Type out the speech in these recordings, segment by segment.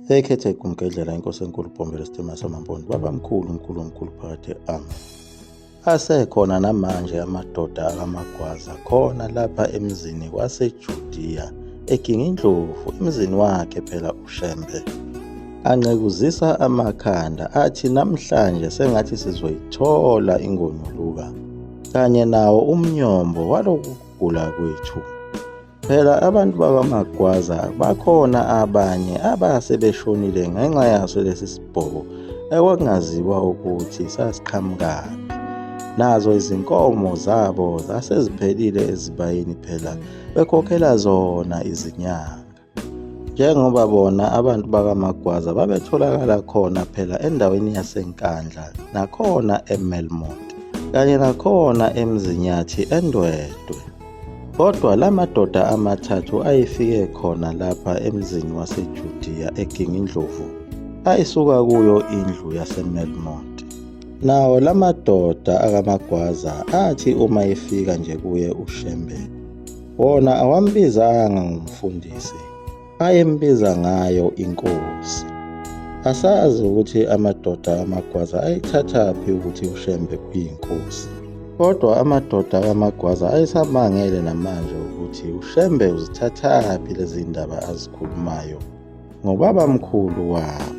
ekhethe kumgedlela inkosi enkulu Bombela Sithemba Samampondo, babamkhulu umkhulu phakathi asekhona namanje amadoda akaMagwaza khona lapha emzini waseJudiya eGingindlovu, emzini wakhe phela uShembe. Anqekuzisa amakhanda athi namhlanje sengathi sizoyithola ingonyuluka kanye nawo umnyombo walokugula kwethu. Phela abantu bakaMagwaza bakhona abanye abasebeshonile ngenxa yaso lesi sibhoko ekwakungaziwa ukuthi sasiqhamukaphi. Nazo izinkomo zabo zaseziphelile ezibayeni phela bekhokhela zona izinyanga. Njengoba bona abantu bakaMagwaza babetholakala khona phela endaweni yaseNkandla, nakhona eMelmont kanye nakhona eMzinyathi eNdwedwe. Kodwa la madoda amathathu ayefike khona lapha emzini waseJudiya eGingindlovu ayisuka kuyo indlu yaseMelmont. Nawo la madoda akaMagwaza athi uma efika nje kuye uShembe, wona awambizanga ngumfundisi, ayembiza ngayo inkosi. Asazi ukuthi amadoda kaMagwaza ayithathaphi ukuthi uShembe kuyinkosi. Kodwa amadoda kaMagwaza ayesamangele namanje ukuthi uShembe uzithathaphi lezi ndaba azikhulumayo ngobabamkhulu wabo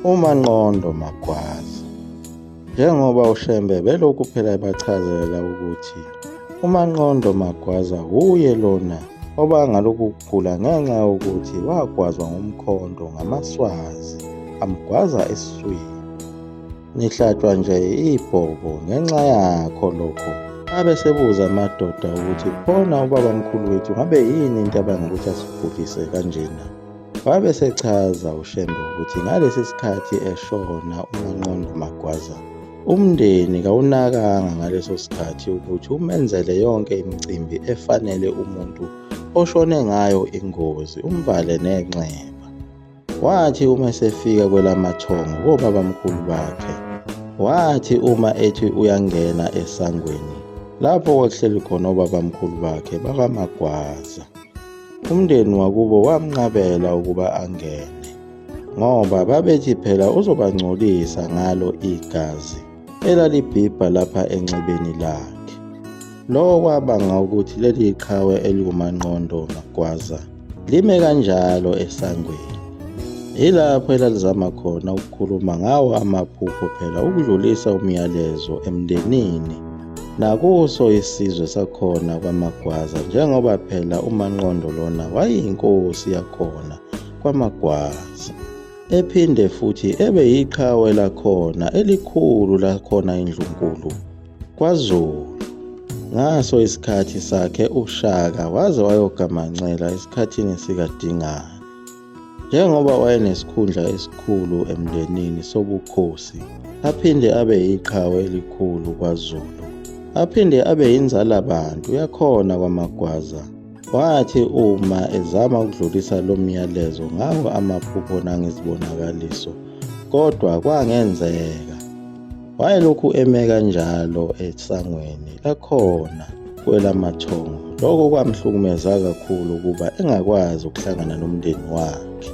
uManqondo Magwaza. Njengoba uShembe belokhu phela ebachazela ukuthi uManqondo Magwaza uye lona obangalokhu kugula ngenxa yokuthi wagwazwa ngumkhondo ngamaSwazi amgwaza esiswini. Nihlatshwa nje ibhobo ngenxa yakho lokho. Abesebuza amadoda ukuthi khona ubabamkhulu wethu ngabe yini into abangukuthi asigulise kanjena. Wabesechaza uShembe ukuthi ngalesi sikhathi eshona uManqondo Magwaza, umndeni kawunakanga ngaleso sikhathi ukuthi umenzele yonke imicimbi efanele umuntu oshone ngayo ingozi, umvale nenxeba. Wathi uma esefika kwelamathongo kobabamkhulu bakhe, wathi uma ethi uyangena esangweni lapho kwakuhleli khona obabamkhulu bakhe bakaMagwaza, umndeni wakubo wamnqabela ukuba angene ngoba babethi phela uzobangcolisa ngalo igazi elalibhibha lapha enxebeni lakhe. Lo kwabanga ukuthi leli qhawe elikuManqondo Magwaza lime kanjalo esangweni. Ilapho elalizama khona ukukhuluma ngawo amaphupho phela ukudlulisa umyalezo emndenini nakuso isizwe sakhona kwaMagwaza, njengoba phela uManqondo lona wayinkosi yakhona kwaMagwaza, ephinde futhi ebe yiqhawe lakhona elikhulu lakhona indlunkulu kwaZulu. Ngaso isikhathi sakhe uShaka waze wayogamanxela esikhathini sikaDingane. Njengoba wayenesikhundla esikhulu emndenini sobukhosi, aphinde abe yiqhawe elikhulu kwaZulu, aphinde abe yinzala bantu yakhona kwaMagwaza. Wathi uma ezama ukudlulisa lo myalezo ngawo amaphupho nangezibonakaliso, kodwa kwangenzeka. Wayelokhu eme kanjalo esangweni lakhona kwelamathongo. Lokho kwamhlukumeza kakhulu ukuba engakwazi ukuhlangana nomndeni wakhe.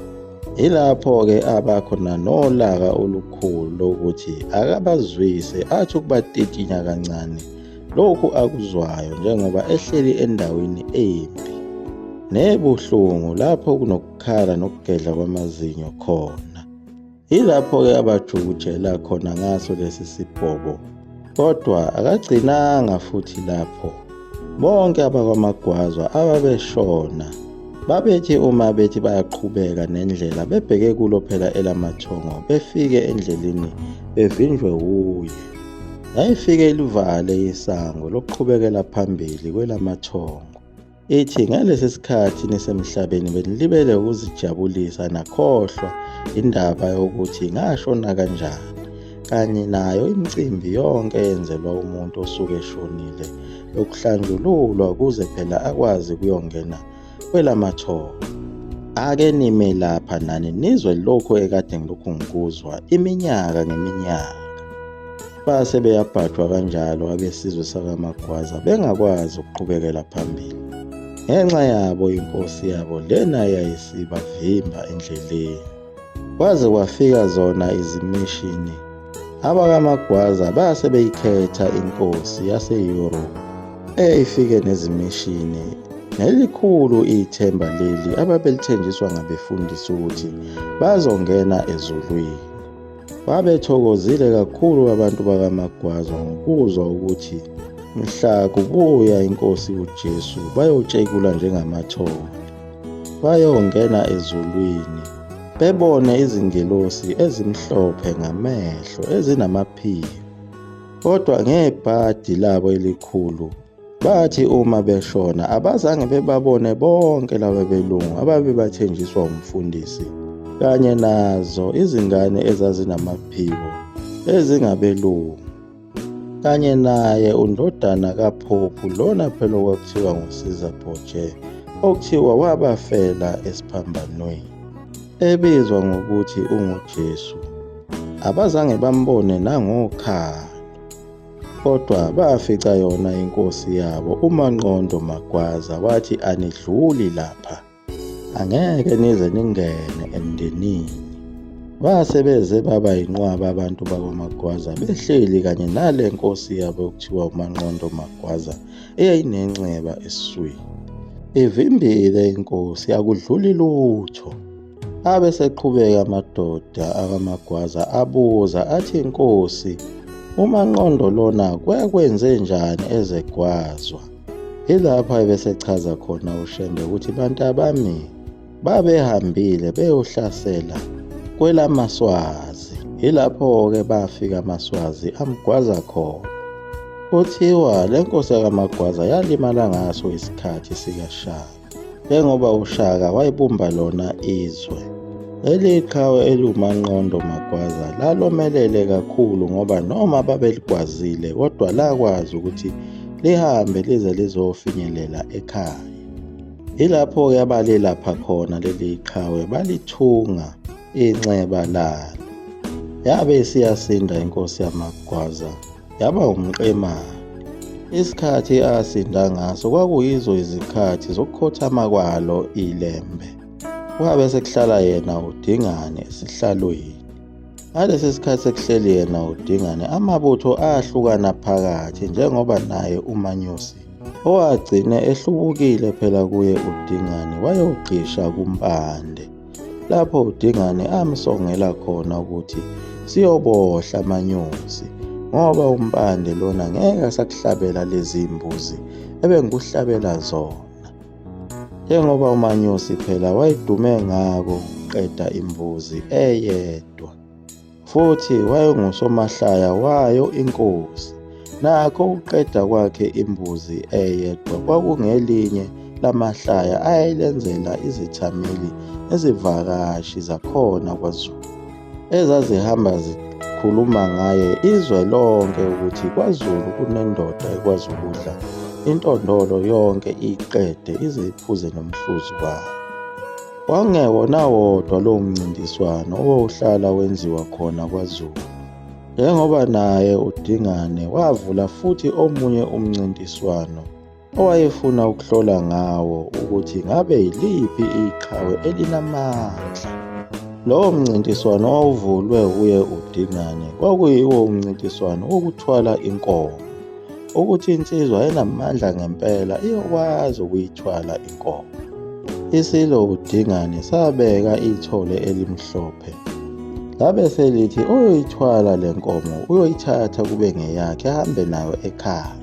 Ilapho-ke abakhona nolaka olukhulu lokuthi akabazwise, athi ukubatitinya kancane lokhu akuzwayo njengoba ehleli endaweni embi nebuhlungu lapho kunokukhala nokugedla kwamazinyo khona. Ilapho-ke abajukujela khona ngaso lesi sibhobo, kodwa akagcinanga futhi lapho. Bonke abakwaMagwaza ababeshona babethi uma bethi bayaqhubeka nendlela bebheke kulo phela elamathongo, befike endleleni bevinjwe wuye. Yayifike ilivale isango lokuqhubekela phambili kwelamathongo. Ithi ngalesi sikhathi nisemhlabeni benilibele ukuzijabulisa nakhohlwa indaba yokuthi ngashona kanjani, kanye nayo imicimbi yonke eyenzelwa umuntu osuke eshonile yokuhlanjululwa ukuze phela akwazi ukuyongena kwelamathongo. Ake nime lapha nani nizwe lokho ekade ngilokhu ngikuzwa iminyaka ngeminyaka. Base beyabhajwa kanjalo abesizwe sakaMagwaza bengakwazi ukuqhubekela phambili ngenxa yabo inkosi yabo lena yayisibavimba endleleni. kwaze kwafika zona izimishini. AbakaMagwaza base beyikhetha inkosi yaseYurophu eyayifike nezimishini, nelikhulu ithemba leli ababelithenjiswa ngabefundisi ukuthi bazongena ezulwini. Babethokozile kakhulu abantu bakaMagwaza ngokuzwa ukuthi mhla kubuya inkosi uJesu bayotshekula njengamathole, bayongena ezulwini, bebone izingelosi ezimhlophe ngamehlo ezinamaphiko. Kodwa ngebhadi labo elikhulu bathi uma beshona abazange bebabone bonke laba belungu ababebathenjiswa umfundisi, kanye nazo izingane ezazinamaphiko ezingabelungu, kanye naye undodana kaPhophu lona phela okwakuthiwa nguCaesar Borgia, okuthiwa wabafela esiphambanweni, ebizwa ngokuthi unguJesu. Abazange bambone nangokhalo, kodwa bafica yona inkosi yabo uManqondo Magwaza wathi anidluli lapha, angeke nize ningene emndenini. Base beze baba yinqwaba abantu bakwaMagwaza behleli kanye nale nkosi yabo okuthiwa uManqondo Magwaza eyayinenxeba esiswini. Ivimbile inkosi, akudluli lutho. Abe seqhubeka amadoda akaMagwaza abuza athi, "Nkosi, uManqondo lona kwakwenze njani ezegwazwa?" Ilapha ebesechaza khona uShembe ukuthi bantabami babehambile beyohlasela kwelamaswazi. Ilapho-ke bafika amaswazi amgwaza khona. Kuthiwa le nkosi yakaMagwaza yalimala ngaso isikhathi sikaShaka, njengoba uShaka wayebumba lona izwe. Leli qhawe eliwuManqondo Magwaza lalomelele kakhulu ngoba noma babeligwazile kodwa lakwazi ukuthi lihambe lize lizofinyelela ekhaya. Ilapho-ke abalilapha khona leli qhawe balithunga inxeba lalo. Yabe isiyasinda inkosi yamaGwaza yaba umqemane. Isikhathi asinda ngaso kwakuyizo izikhathi zokukhothama kwalo ilembe. Wabe sekuhlala yena uDingane esihlalweni. Ngalesi sikhathi sekuhleli yena uDingane, amabutho ahlukana phakathi njengoba naye uManyusi owagcine ehlubukile phela kuye uDingane wayogqisha kuMpande. Lapho uDingane amsongela khona ukuthi siyobohla Manyusi ngoba uMpande lona ngeke asakuhlabela lezi mbuzi ebengikuhlabela zona. Njengoba uManyusi phela wayedume ngako uqeda imbuzi eyedwa, futhi wayengusomahlaya wayo inkosi. Nakho uqeda kwakhe imbuzi eyedwa kwakungelinye lamahlaya ayelenzela izithameli nezivakashi zakhona kwaZulu, ezazihamba zikhuluma ngaye izwe lonke ukuthi kwaZulu kunendoda ekwazi ukudla intondolo yonke iqede ize iphuze nomhluzi wayo. Wangewona wodwa lowo mncintiswano owawuhlala wenziwa khona kwaZulu, njengoba naye uDingane wavula futhi omunye umncintiswano owayefuna ukuhlola ngawo ukuthi ngabe yiliphi iqhawe elinamandla. Lowo mncintiswano wawuvulwe uye uDingane kwakuyiwo umncintiswano wokuthwala inkomo, ukuthi insizwa enamandla ngempela iyokwazi ukuyithwala inkomo. Isilo uDingane sabeka ithole elimhlophe, labe selithi oyoyithwala le nkomo uyoyithatha kube ngeyakhe ahambe nayo ekhaya.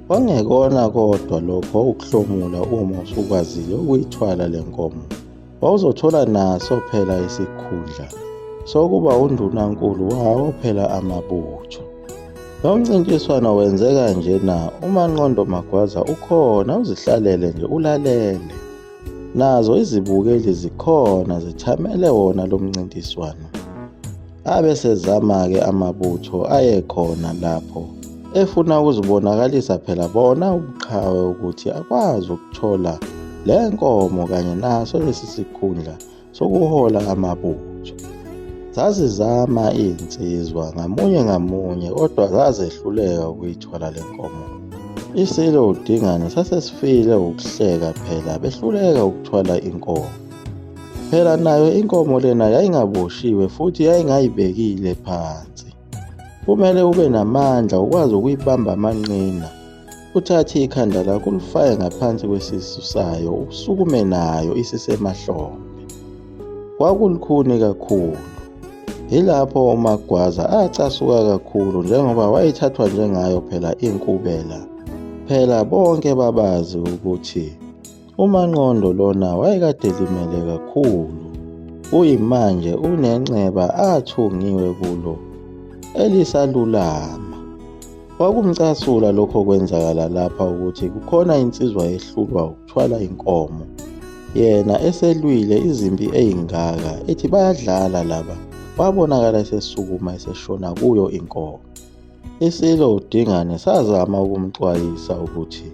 Kwangekona kodwa lokho ukuhlomula uma usukwazile ukuyithwala le nkomo, wawuzothola naso phela isikhundla sokuba undunankulu wawo phela amabutho. Lo mncintiswano wenzeka njena uManqondo Magwaza ukhona, uzihlalele nje ulalele. Nazo izibukeli zikhona zithamele wona lo mncintiswano. Abe sezama-ke amabutho ayekhona lapho efuna ukuzibonakalisa phela bona ubuqhawe ukuthi akwazi ukuthola le nkomo kanye naso lesi sikhundla sokuhola amabutho. Zazizama iy'nsizwa ngamunye ngamunye kodwa zazehluleka ukuyithola le nkomo. Isilo uDingane sasesifile ukuhleka phela behluleka ukuthwala inkomo. Phela nayo inkomo lena yayingaboshiwe futhi yayingayibekile phansi. Kumele ube namandla ukwazi ukuyibamba amanqina, uthathe ikhanda lakho ulifake ngaphansi kwesisu sayo usukume nayo isisemahlombe. Kwakulukhuni kakhulu. Yilapho uMagwaza acasuka kakhulu njengoba wayethathwa njengayo phela inkubela. Phela bonke babazi ukuthi uManqondo lona wayekade elimele kakhulu. Kuyimanje unenxeba athungiwe kulo elisalulama. Kwakumcasula lokho okwenzakala lapha ukuthi kukhona insizwa ehlulwa ukuthwala inkomo. Yena eselwile izimpi ey'ngaka ethi bayadlala laba, wabonakala esesukuma eseshona kuyo inkomo. Isilo uDingane sazama ukumxwayisa ukuthi,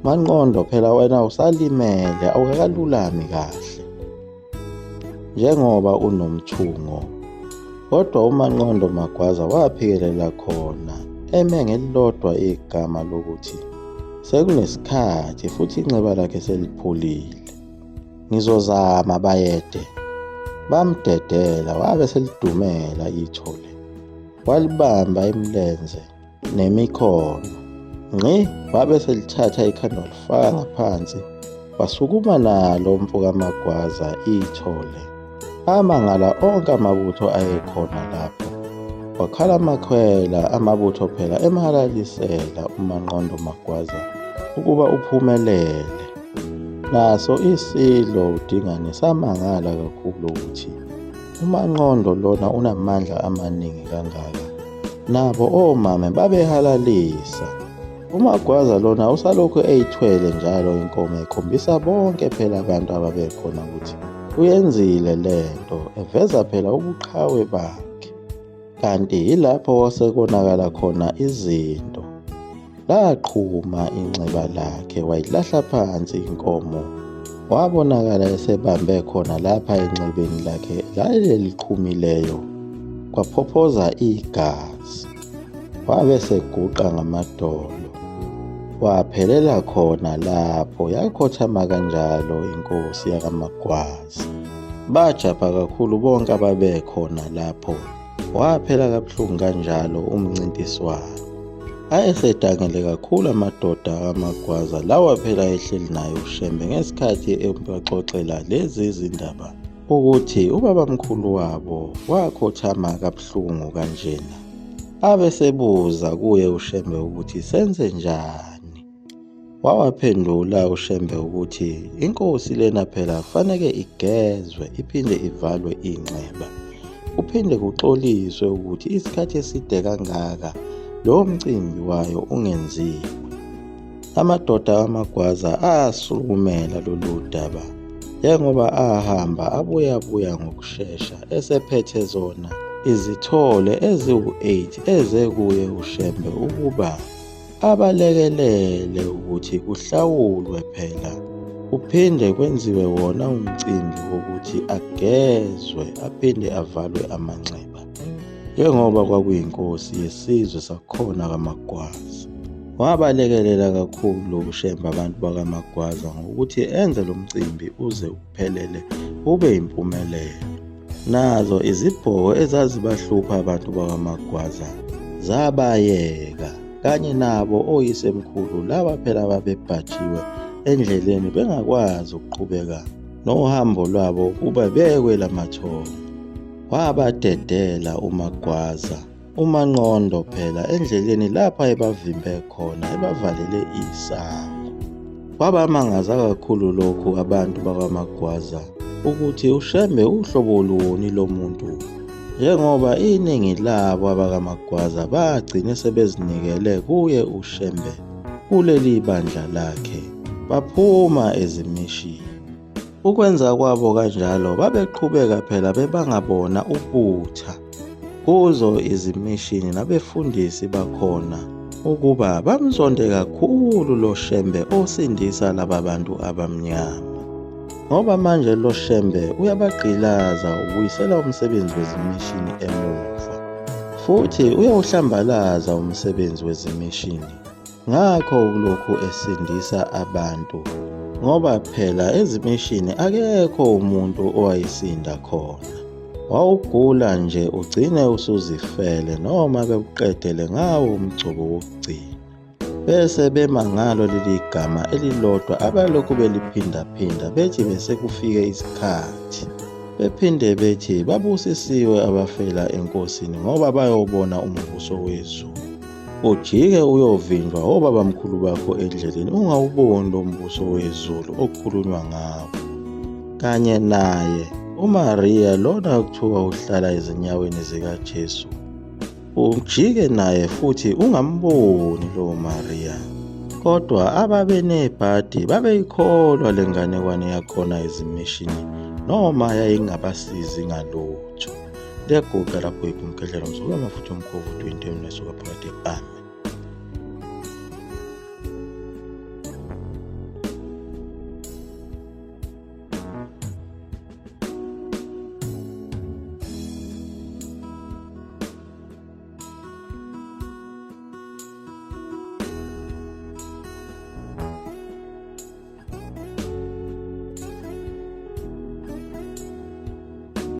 Manqondo phela wena usalimele, awukakalulami kahle njengoba unomthungo. Kodwa uManqondo Magwaza waphikelela khona eme ngelilodwa igama lokuthi sekunesikhathi futhi inxeba lakhe selipholile. Ngizozama bayede. Bamdedela wabe selidumela ithole. Walibamba imilenze nemikhono. Ngqi wabe selithatha ikhanda walifaka ngaphansi. Wasukuma nalo umfoka Magwaza ithole. Amangala onke amabutho ayekhona lapho. Wakhala amakhwela amabutho phela emahalalisela uManqondo Magwaza ukuba uphumelele. Naso isilo uDingane samangala kakhulu ukuthi uManqondo lona unamandla amaningi kangaka. Nabo omame babehalalisa. uMagwaza lona usalokhu eyithwele njalo inkomo ekhombisa bonke phela abantu ababekhona ukuthi uyenzile lento, eveza phela ubuqhawe bakhe. Kanti yilapho wasekonakala khona izinto. Laqhuma inxeba lakhe wayilahla phansi inkomo. Wabonakala esebambe khona lapha enxebeni lakhe laleliqhumileyo. Kwaphophoza igazi. Wabe seguqa ngamadolo. Waphelela khona lapho yakhothama kanjalo inkosi yakaMagwaza. Bajabha kakhulu bonke ababekhona lapho. Waphela kabuhlungu kanjalo umncintiswano. Ayesedangele kakhulu amadoda kaMagwaza lawa phela ehleli naye uShembe ngesikhathi ebaxoxela lezi izindaba ukuthi ubabamkhulu wabo wakhothama kabuhlungu kanjena. Abesebuza kuye uShembe ukuthi senze njani. Wawaphendula uShembe ukuthi inkosi lena phela kufanele igezwe iphinde ivalwe inxeba. Kuphinde kuxoliswe ukuthi isikhathi eside kangaka lo mcimbi wayo ungenziwe. Amadoda kaMagwaza asukumela lolu daba njengoba ahamba abuya ngokushesha esephethe zona izithole eziwu-8 eze kuye uShembe ukuba abalekelele ukuthi kuhlawulwe phela kuphinde kwenziwe wona umcimbi wokuthi agezwe aphinde avalwe amanxeba njengoba kwakuyinkosi yesizwe sakhona kaMagwaza. Wabalekelela kakhulu uShembe abantu bakaMagwaza ngokuthi enze lo mcimbi uze uphelele ube impumelelo. Nazo izibhoko ezazibahlupha abantu bakaMagwaza zabayeka kanye nabo oyisemkhulu laba phela babebhajiwe endleleni bengakwazi ukuqhubeka nohambo lwabo kuba bekwela mathongo. Wabadedela uMagwaza uManqondo phela endleleni lapha ebavimbe khona ebavalele isango. Kwabamangaza kakhulu lokhu abantu bakaMagwaza ukuthi uShembe uhlobo luni lomuntu njengoba iningi labo abakaMagwaza bagcine sebezinikele kuye uShembe kuleli bandla lakhe baphuma ezimishini. Ukwenza kwabo kanjalo babeqhubeka phela bebangabona ubutha kuzo izimishini nabefundisi bakhona ukuba bamzonde kakhulu lo Shembe osindisa laba bantu abamnyama. Ngoba manje lo Shembe uyabagqilaza ubuyisela umsebenzi wezimishini emuva futhi uyawuhlambalaza umsebenzi wezimishini. Ngakho lokhu esindisa abantu ngoba phela ezimishini akekho umuntu owayisinda khona. Wawugula nje ugcine usuzifele noma bekuqedele ngawo umgcobo wokugcina. Bese bema ngalo leli gama elilodwa abalokhu beliphindaphinda bethi bese kufike isikhathi. Bephinde bethi babusisiwe abafela enkosini ngoba bayobona umbuso wezulu. Ujike uyovinjwa obabamkhulu bakho endleleni ungawuboni lo mbuso wezulu okukhulunywa ngawo. Kanye naye uMaria lona kuthiwa uhlala ezinyaweni zikaJesu. Ujike naye futhi ungamboni lo Maria. Kodwa ababenebhadi babeyikholwa le nganekwane yakhona ezimishini noma yayingabasizi ngalutho. Leguqa lapho ikumkehlela mzukulu amafutha omkhovu 20 nesuka phakathi. Amen.